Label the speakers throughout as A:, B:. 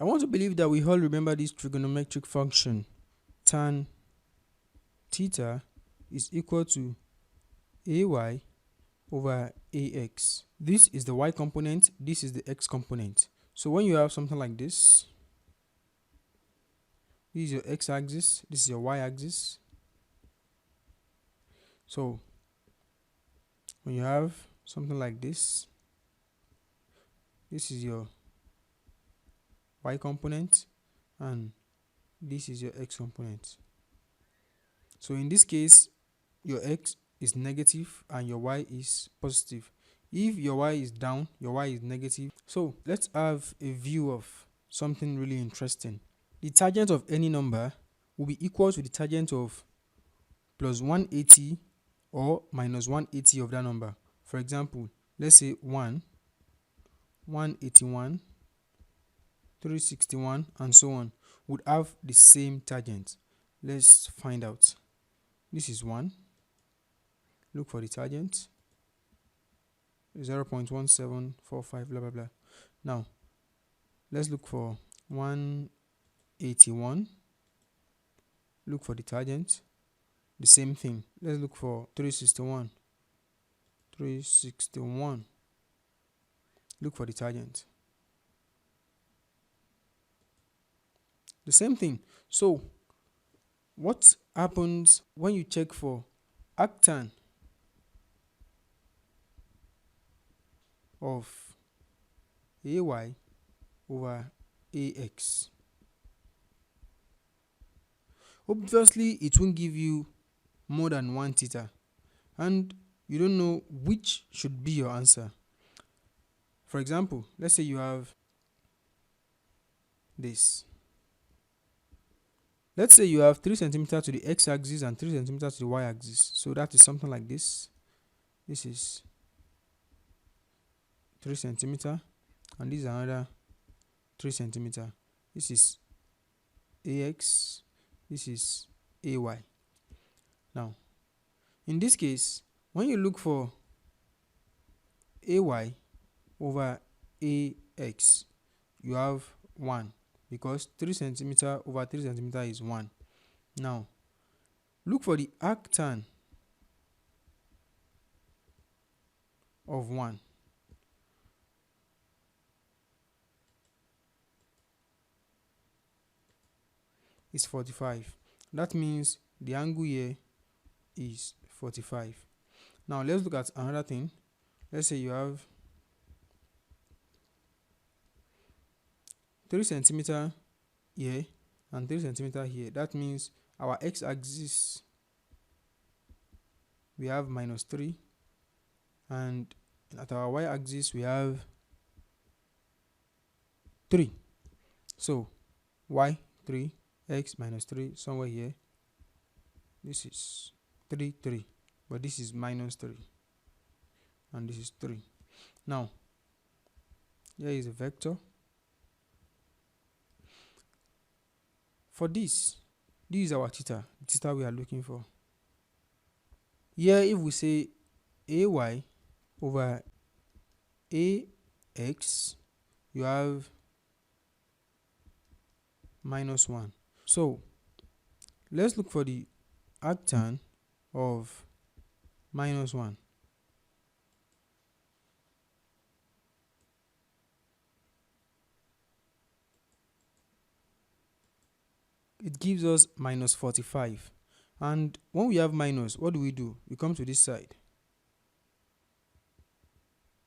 A: I want to believe that we all remember this trigonometric function. Tan theta is equal to ay over ax. This is the y component, this is the x component. So when you have something like this is your x-axis, this is your y-axis. So when you have something like this is your y component and this is your x component. So in this case, your x is negative and your y is positive. If your y is down, your y is negative. So let's have a view of something really interesting. The tangent of any number will be equal to the tangent of plus 180 or minus 180 of that number. For example, let's say 1, 181, 361 and so on would have the same tangent. Let's find out. This is 1. Look for the tangent. 0.1745 blah blah blah. Now let's look for 181. Look for the tangent. The same thing. Let's look for 361. 361. Look for the tangent. The same thing. So what happens when you check for arctan of ay over ax? Obviously it won't give you more than 1 theta and you don't know which should be your answer. For example, let's say you have this. Let's say you have 3 centimeters to the x-axis and 3 centimeters to the y-axis. So that is something like this. This is 3 centimeters and this is another 3 centimeters. This is ax, this is ay. Now, in this case, when you look for ay over ax, you have 1 because 3 centimeters over 3 centimeters is 1. Now, look for the arctan of 1. Is 45. That means the angle here is 45. Now let's look at another thing. Let's say you have 3 centimeters here and 3 centimeters here. That means our x-axis we have minus 3 and at our y-axis we have 3. So y 3, x minus 3 somewhere here. This is 3, 3, but this is minus 3 and this is 3. Now here is a vector. For this is our theta, the theta we are looking for. Here if we say ay over ax, you have minus 1. So let's look for the arctan of minus 1. It gives us minus 45. And when we have minus, what do? We come to this side,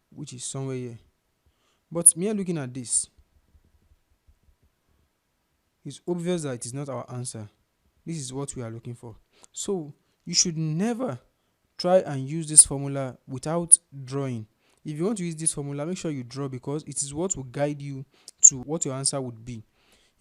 A: which is somewhere here. But me looking at this, it's obvious that it is not our answer. This is what we are looking for. So you should never try and use this formula without drawing. If you want to use this formula, make sure you draw because it is what will guide you to what your answer would be.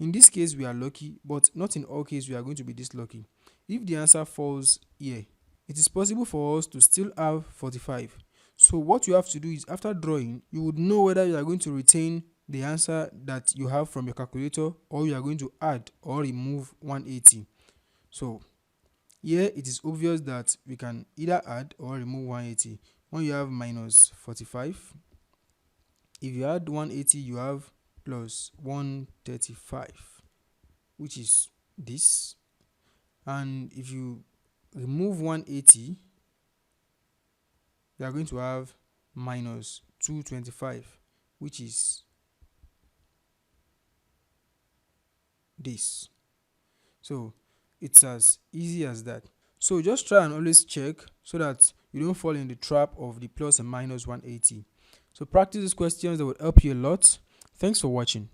A: In this case, we are lucky, but not in all cases we are going to be this lucky. If the answer falls here, it is possible for us to still have 45. So what you have to do is after drawing, you would know whether you are going to retain the answer that you have from your calculator or you are going to add or remove 180. So here it is obvious that we can either add or remove 180. When you have minus 45, if you add 180, you have plus 135, which is this. And if you remove 180, you are going to have minus 225, which is this. So it's as easy as that. So just try and always check so that you don't fall in the trap of the plus and minus 180. So practice these questions, that would help you a lot. Thanks for watching.